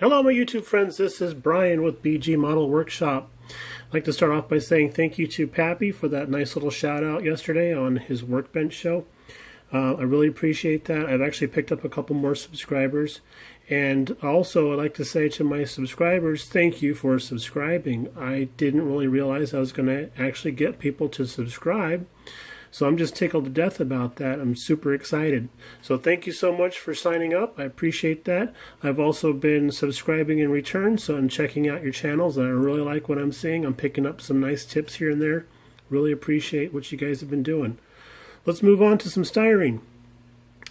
Hello my YouTube friends, this is Brian with BG Model Workshop. I'd like to start off by saying thank you to Pappy for that nice little shout out yesterday on his workbench show. I really appreciate that. I've actually picked up a couple more subscribers, and also I'd like to say to my subscribers, thank you for subscribing. I didn't really realize I was going to actually get people to subscribe. So I'm just tickled to death about that. I'm super excited. So thank you so much for signing up. I appreciate that. I've also been subscribing in return, so I'm checking out your channels, and I really like what I'm seeing. I'm picking up some nice tips here and there. Really appreciate what you guys have been doing. Let's move on to some styrene.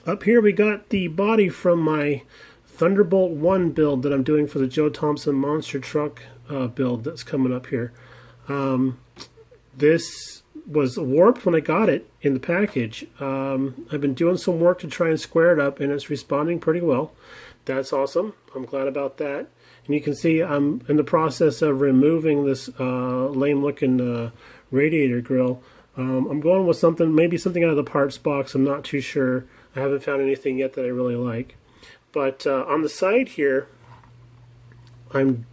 Up here we got the body from my Thunderbolt One build that I'm doing for the Joe Thompson monster truck build that's coming up here. This was warped when I got it in the package. I've been doing some work to try and square it up, and it's responding pretty well. That's awesome. I'm glad about that. And you can see I'm in the process of removing this lame looking radiator grill. I'm going with something, maybe something out of the parts box. I'm not too sure. I haven't found anything yet that I really like. But on the side here, I'm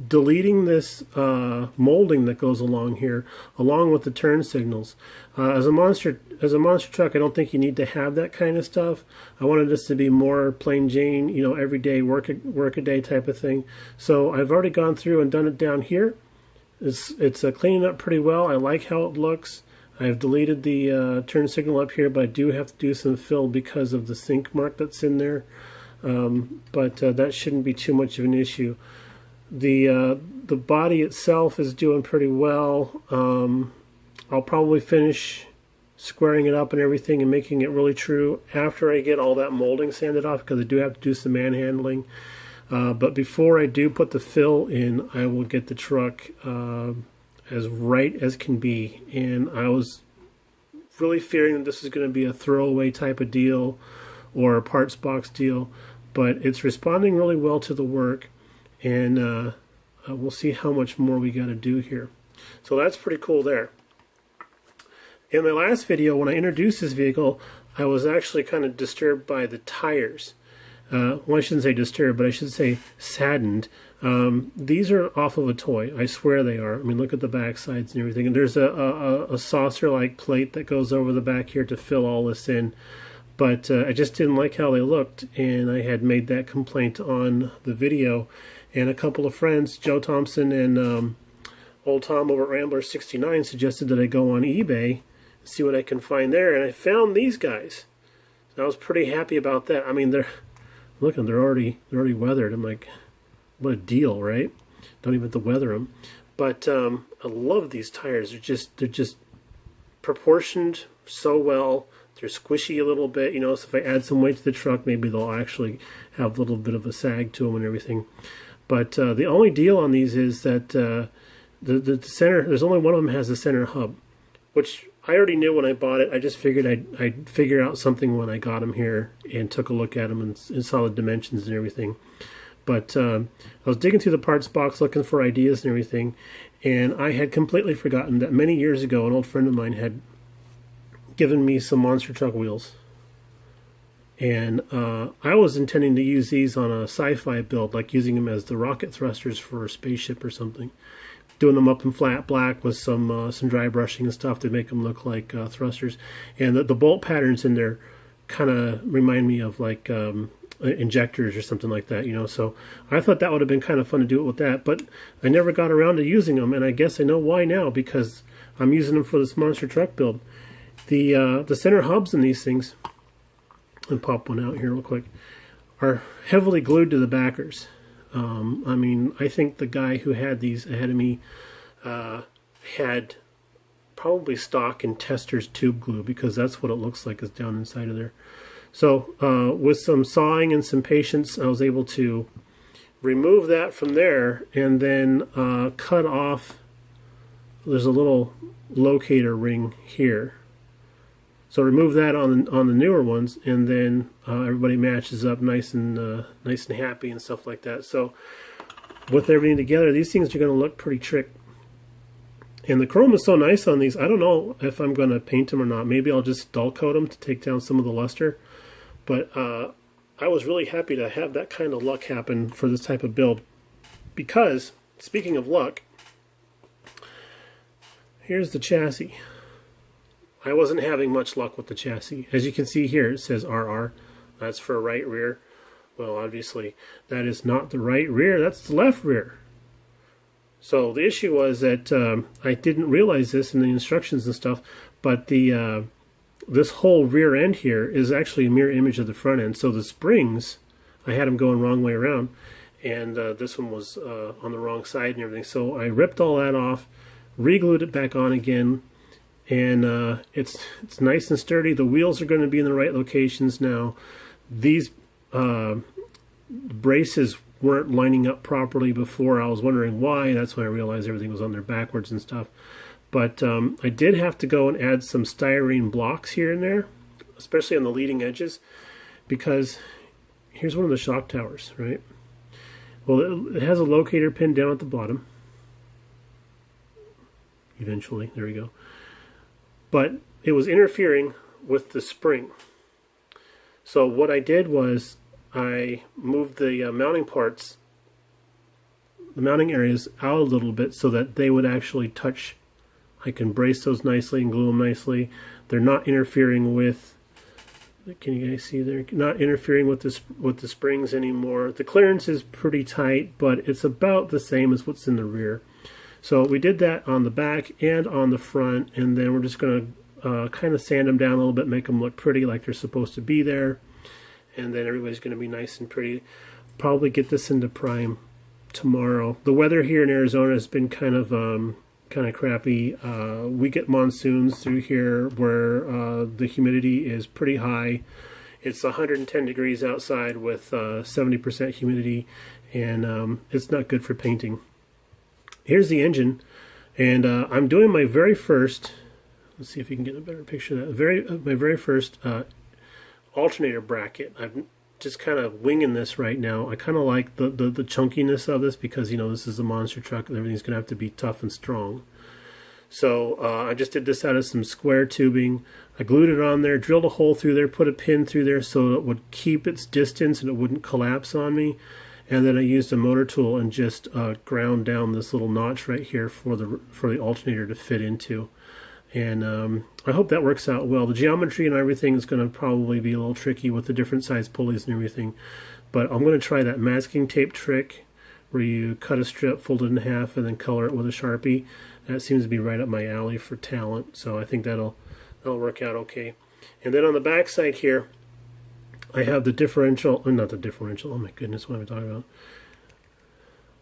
deleting this molding that goes along here, along with the turn signals. As a monster truck, I don't think you need to have that kind of stuff. I wanted this to be more plain Jane, you know, everyday work a day type of thing. So I've already gone through and done it down here. It's cleaning up pretty well. I like how it looks. I've deleted the turn signal up here, but I do have to do some fill because of the sink mark that's in there. But that shouldn't be too much of an issue. The body itself is doing pretty well. I'll probably finish squaring it up and everything and making it really true after I get all that molding sanded off, because I do have to do some manhandling. But before I do put the fill in, I will get the truck as right as can be. And I was really fearing that this is going to be a throwaway type of deal or a parts box deal, but it's responding really well to the work. And we'll see how much more we got to do here. So that's pretty cool there. In my last video, when I introduced this vehicle, I was actually kind of disturbed by the tires. Well, I shouldn't say disturbed, but I should say saddened. These are off of a toy. I swear they are. I mean, look at the back sides and everything. And there's a saucer-like plate that goes over the back here to fill all this in. But I just didn't like how they looked, and I had made that complaint on the video. And a couple of friends, Joe Thompson and Old Tom over at Rambler69, suggested that I go on eBay and see what I can find there. And I found these guys. So I was pretty happy about that. I mean, they're already weathered. I'm like, what a deal, right? Don't even have to weather them. But I love these tires. They're just proportioned so well. They're squishy a little bit, you know. So if I add some weight to the truck, maybe they'll actually have a little bit of a sag to them and everything. But the only deal on these is that the center, there's only one of them has a center hub, which I already knew when I bought it. I just figured I'd figure out something when I got them here and took a look at them and saw the dimensions and everything. But I was digging through the parts box looking for ideas and everything, and I had completely forgotten that many years ago an old friend of mine had given me some monster truck wheels. And I was intending to use these on a sci-fi build, like using them as the rocket thrusters for a spaceship or something. Doing them up in flat black with some dry brushing and stuff to make them look like thrusters. And the bolt patterns in there kind of remind me of like injectors or something like that, you know. So I thought that would have been kind of fun to do it with that, but I never got around to using them, and I guess I know why now, because I'm using them for this monster truck build. The center hubs in these things, and pop one out here real quick, are heavily glued to the backers. I mean, I think the guy who had these ahead of me had probably stock and tester's tube glue, because that's what it looks like is down inside of there. So with some sawing and some patience, I was able to remove that from there, and then cut off, there's a little locator ring here. So remove that on the newer ones, and then everybody matches up nice and happy and stuff like that. So with everything together, these things are going to look pretty trick. And the chrome is so nice on these. I don't know if I'm going to paint them or not. Maybe I'll just dull coat them to take down some of the luster. But I was really happy to have that kind of luck happen for this type of build, because, speaking of luck, here's the chassis. I wasn't having much luck with the chassis. As you can see here, it says RR. That's for right rear. Well, obviously, that is not the right rear. That's the left rear. So the issue was that I didn't realize this in the instructions and stuff, but the this whole rear end here is actually a mirror image of the front end. So the springs, I had them going wrong way around, and this one was on the wrong side and everything. So I ripped all that off, re-glued it back on again, and it's nice and sturdy. The wheels are going to be in the right locations now. These braces weren't lining up properly before. I was wondering why. That's when I realized everything was on there backwards and stuff. But I did have to go and add some styrene blocks here and there, especially on the leading edges, because here's one of the shock towers, right? Well, it has a locator pin down at the bottom. Eventually, there we go. But it was interfering with the spring. So what I did was I moved the mounting parts, the mounting areas out a little bit so that they would actually touch. I can brace those nicely and glue them nicely. They're not interfering with, can you guys see there? Not interfering with the springs anymore. The clearance is pretty tight, but it's about the same as what's in the rear. So we did that on the back and on the front, and then we're just going to kind of sand them down a little bit, make them look pretty like they're supposed to be there. And then everybody's going to be nice and pretty. Probably get this into prime tomorrow. The weather here in Arizona has been kind of crappy. We get monsoons through here where the humidity is pretty high. It's 110 degrees outside with 70% humidity, and it's not good for painting. Here's the engine, and I'm doing my very first, let's see if you can get a better picture of that, my very first alternator bracket. I'm just kind of winging this right now. I kind of like the chunkiness of this because, you know, this is a monster truck and everything's going to have to be tough and strong. So I just did this out of some square tubing. I glued it on there, drilled a hole through there, put a pin through there so it would keep its distance and it wouldn't collapse on me. And then I used a motor tool and just ground down this little notch right here for the alternator to fit into. And I hope that works out well. The geometry and everything is going to probably be a little tricky with the different size pulleys and everything. But I'm going to try that masking tape trick where you cut a strip, fold it in half, and then color it with a Sharpie. That seems to be right up my alley for talent. So I think that'll work out okay. And then on the back side here, I have the differential, or not the differential, oh my goodness, what am I talking about?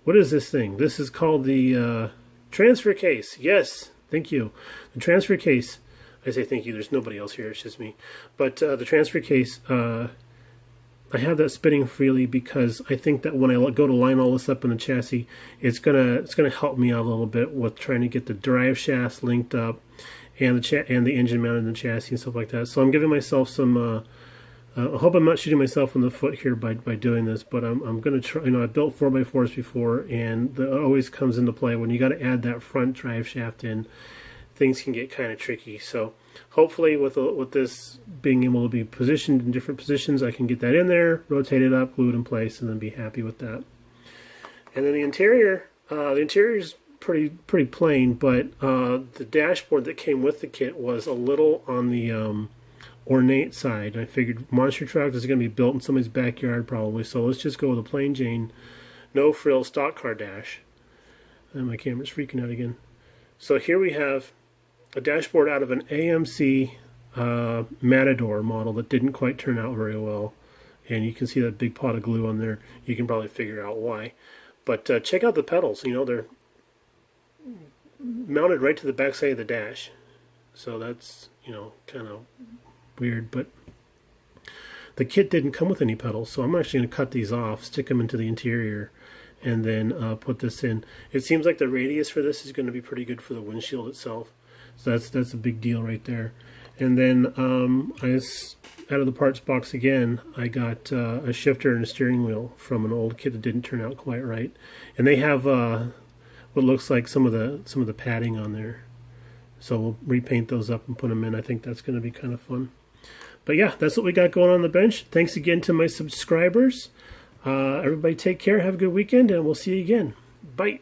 What is this thing? This is called the transfer case. Yes, thank you. The transfer case, I say thank you, there's nobody else here, it's just me. But the transfer case, I have that spinning freely because I think that when I go to line all this up in the chassis, it's gonna help me out a little bit with trying to get the drive shafts linked up and the engine mounted in the chassis and stuff like that. So I'm giving myself some I hope I'm not shooting myself in the foot here by doing this, but I'm going to try. You know, I built 4x4s before, and it always comes into play when you got to add that front drive shaft in. Things can get kind of tricky. So hopefully, with this being able to be positioned in different positions, I can get that in there, rotate it up, glue it in place, and then be happy with that. And then the interior is pretty plain, but the dashboard that came with the kit was a little on the ornate side. I figured monster truck is going to be built in somebody's backyard probably, so let's just go with a plain Jane, no frill stock car dash. And my camera's freaking out again. So here we have a dashboard out of an AMC Matador model that didn't quite turn out very well, and you can see that big pot of glue on there. You can probably figure out why. But check out the pedals. You know, they're mounted right to the back side of the dash, so that's, you know, kind of weird. But the kit didn't come with any pedals, so I'm actually going to cut these off, stick them into the interior, and then put this in. It seems like the radius for this is going to be pretty good for the windshield itself, so that's a big deal right there. And then out of the parts box again, I got a shifter and a steering wheel from an old kit that didn't turn out quite right, and they have what looks like some of the padding on there. So we'll repaint those up and put them in. I think that's going to be kind of fun. But yeah, that's what we got going on the bench. Thanks again to my subscribers. Everybody take care. Have a good weekend, and we'll see you again. Bye.